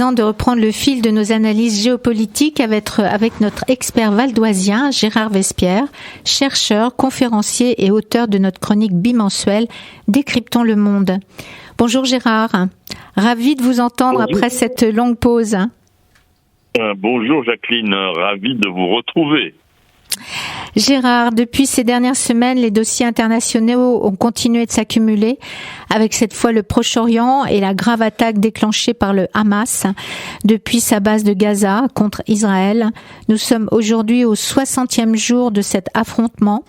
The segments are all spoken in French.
De reprendre le fil de nos analyses géopolitiques avec notre expert valdoisien Gérard Vespierre, chercheur, conférencier et auteur de notre chronique bimensuelle Décryptons le monde. Bonjour Gérard, ravi de vous entendre après cette longue pause. Bonjour Jacqueline, ravi de vous retrouver. Gérard, depuis ces dernières semaines, les dossiers internationaux ont continué de s'accumuler, avec cette fois le Proche-Orient et la grave attaque déclenchée par le Hamas depuis sa base de Gaza contre Israël. Nous sommes aujourd'hui au 60e jour de cet affrontement.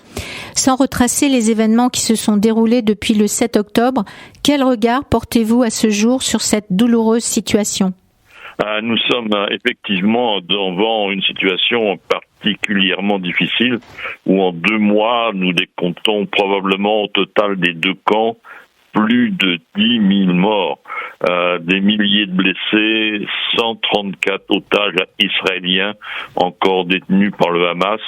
Sans retracer les événements qui se sont déroulés depuis le 7 octobre, quel regard portez-vous à ce jour sur cette douloureuse situation ? Nous sommes effectivement devant une situation particulièrement difficile où en 2 mois, nous décomptons probablement au total des 2 camps plus de 10 000 morts, des milliers de blessés, 134 otages israéliens encore détenus par le Hamas,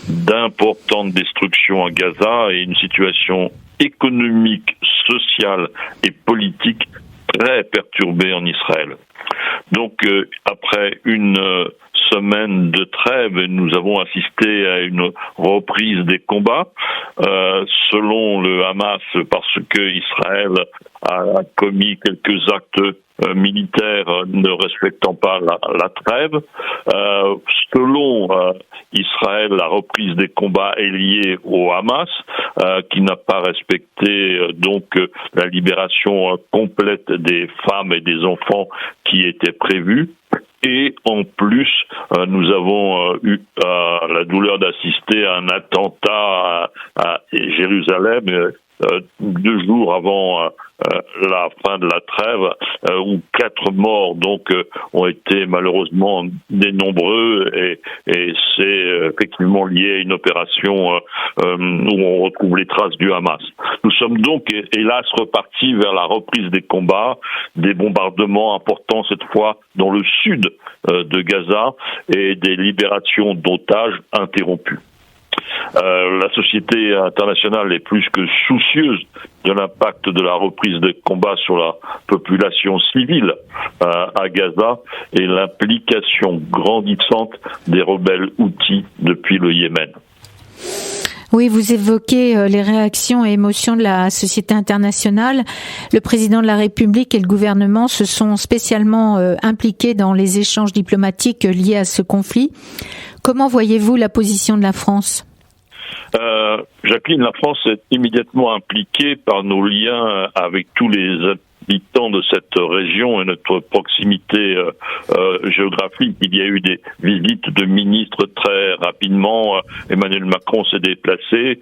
d'importantes destructions à Gaza et une situation économique, sociale et politique très perturbée en Israël. Donc, après une semaine de trêve, nous avons assisté à une reprise des combats, selon le Hamas, parce que Israël a commis quelques actes militaires ne respectant pas la trêve. Selon Israël, la reprise des combats est liée au Hamas, qui n'a pas respecté donc la libération complète des femmes et des enfants qui était prévue. Et en plus, nous avons eu la douleur d'assister à un attentat à Jérusalem 2 jours avant la fin de la trêve, où 4 morts donc ont été malheureusement nombreux, et c'est effectivement lié à une opération où on retrouve les traces du Hamas. Nous sommes donc hélas repartis vers la reprise des combats, des bombardements importants cette fois dans le sud de Gaza et des libérations d'otages interrompues. La société internationale est plus que soucieuse de l'impact de la reprise des combats sur la population civile à Gaza et l'implication grandissante des rebelles Houthis depuis le Yémen. Oui, vous évoquez les réactions et émotions de la société internationale. Le président de la République et le gouvernement se sont spécialement impliqués dans les échanges diplomatiques liés à ce conflit. Comment voyez-vous la position de la France ? Jacqueline, la France est immédiatement impliquée par nos liens avec tous les habitants de cette région et notre proximité géographique. Il y a eu des visites de ministres très rapidement. Emmanuel Macron s'est déplacé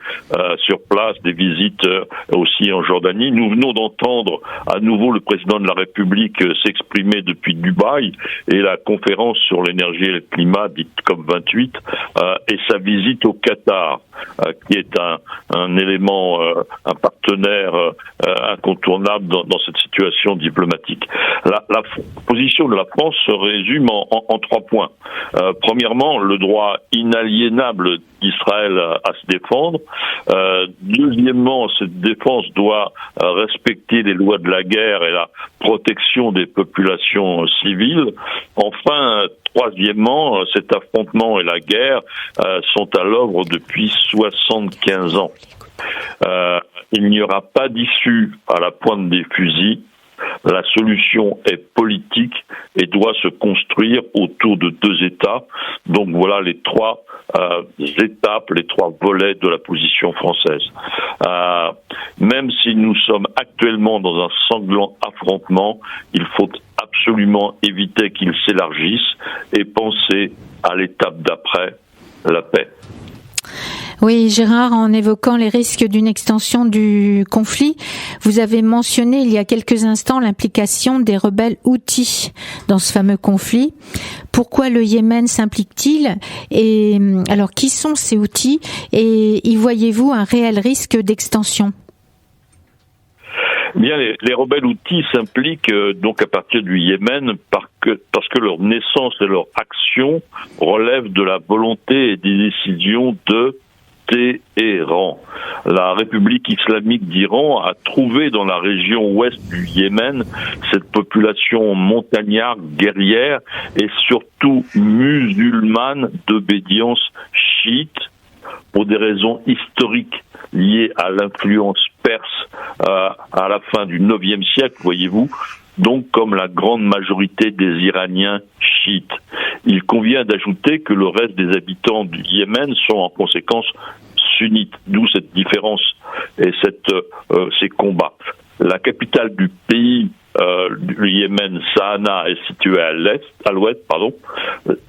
sur place, des visites aussi en Jordanie. Nous venons d'entendre à nouveau le président de la République s'exprimer depuis Dubaï, et la conférence sur l'énergie et le climat, dite COP28, et sa visite au Qatar, qui est un élément, un partenaire incontournable dans cette situation diplomatique. La position de la France se résume en 3 points. Premièrement, le droit inaliénable d'Israël à se défendre. Deuxièmement, cette défense doit respecter les lois de la guerre et la protection des populations civiles. Enfin, troisièmement, cet affrontement et la guerre sont à l'œuvre depuis 75 ans. Il n'y aura pas d'issue à la pointe des fusils. La solution est politique et doit se construire autour de 2 États. Donc voilà les 3 étapes, les 3 volets de la position française. Même si nous sommes actuellement dans un sanglant affrontement, il faut absolument éviter qu'il s'élargisse et penser à l'étape d'après, la paix. Oui, Gérard, en évoquant les risques d'une extension du conflit, vous avez mentionné il y a quelques instants l'implication des rebelles Houthis dans ce fameux conflit. Pourquoi le Yémen s'implique-t-il ? Et alors, qui sont ces Houthis ? Et y voyez-vous un réel risque d'extension ? Bien, les rebelles Houthis s'impliquent donc à partir du Yémen parce que leur naissance et leur action relèvent de la volonté et des décisions de Téhéran. La République islamique d'Iran a trouvé dans la région ouest du Yémen cette population montagnarde, guerrière et surtout musulmane d'obédience chiite pour des raisons historiques liées à l'influence perse à la fin du IXe siècle, voyez-vous, donc comme la grande majorité des Iraniens chiites. Il convient d'ajouter que le reste des habitants du Yémen sont en conséquence sunnites, d'où cette différence et ces combats. La capitale du pays, du Yémen, Sanaa, est située à l'ouest.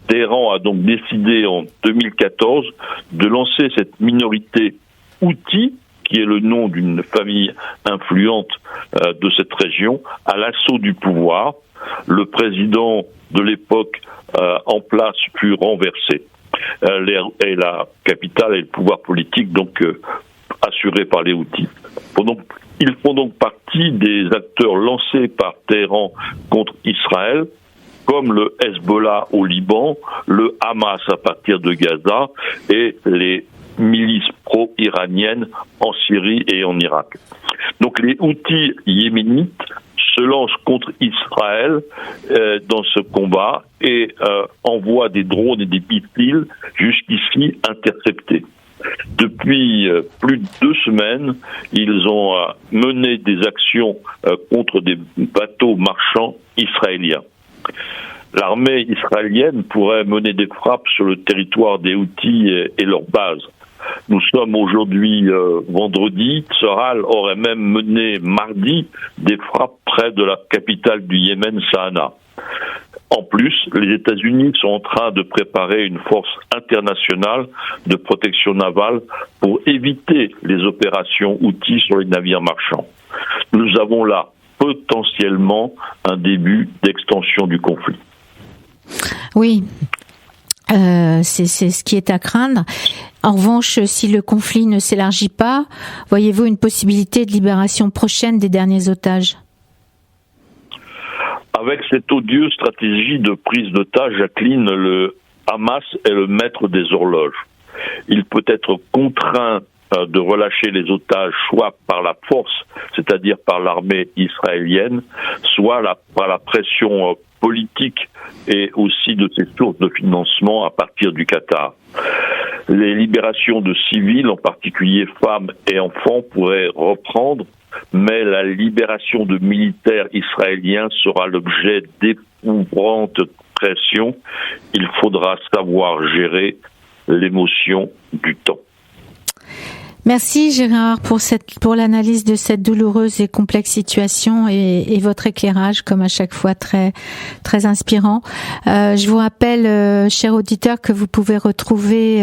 Téhéran a donc décidé en 2014 de lancer cette minorité Houthi, qui est le nom d'une famille influente de cette région, à l'assaut du pouvoir. Le président de l'époque en place fut renversé. Et la capitale et le pouvoir politique donc assurés par les Houthis. Ils font donc partie des acteurs lancés par Téhéran contre Israël, comme le Hezbollah au Liban, le Hamas à partir de Gaza et les milices pro-iraniennes en Syrie et en Irak. Donc les Houthis yéménites se lancent contre Israël dans ce combat et envoient des drones et des missiles jusqu'ici interceptés. Depuis plus de 2 semaines, ils ont mené des actions contre des bateaux marchands israéliens. L'armée israélienne pourrait mener des frappes sur le territoire des Houthis et leurs bases. Nous sommes aujourd'hui vendredi. Tsahal aurait même mené mardi des frappes près de la capitale du Yémen, Sanaa. En plus, les États-Unis sont en train de préparer une force internationale de protection navale pour éviter les opérations Houthis sur les navires marchands. Nous avons là potentiellement un début d'extension du conflit. Oui, c'est ce qui est à craindre. En revanche, si le conflit ne s'élargit pas, voyez-vous une possibilité de libération prochaine des derniers otages ? Avec cette odieuse stratégie de prise d'otages, Jacqueline, le Hamas est le maître des horloges. Il peut être contraint de relâcher les otages soit par la force, c'est-à-dire par l'armée israélienne, soit par la pression politique et aussi de ses sources de financement à partir du Qatar. Les libérations de civils, en particulier femmes et enfants, pourraient reprendre, mais la libération de militaires israéliens sera l'objet d'épouvantes pressions. Il faudra savoir gérer l'émotion du temps. Merci Gérard pour l'analyse de cette douloureuse et complexe situation et votre éclairage, comme à chaque fois très très inspirant. Je vous rappelle, chers auditeurs, que vous pouvez retrouver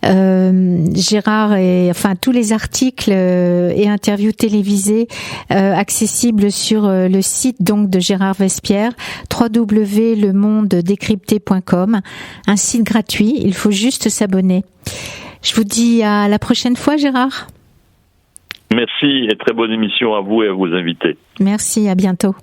Gérard et tous les articles et interviews télévisées accessibles sur le site donc de Gérard Vespierre, www.lemondedécrypté.com, un site gratuit. Il faut juste s'abonner. Je vous dis à la prochaine fois, Gérard. Merci et très bonne émission à vous et à vos invités. Merci, à bientôt.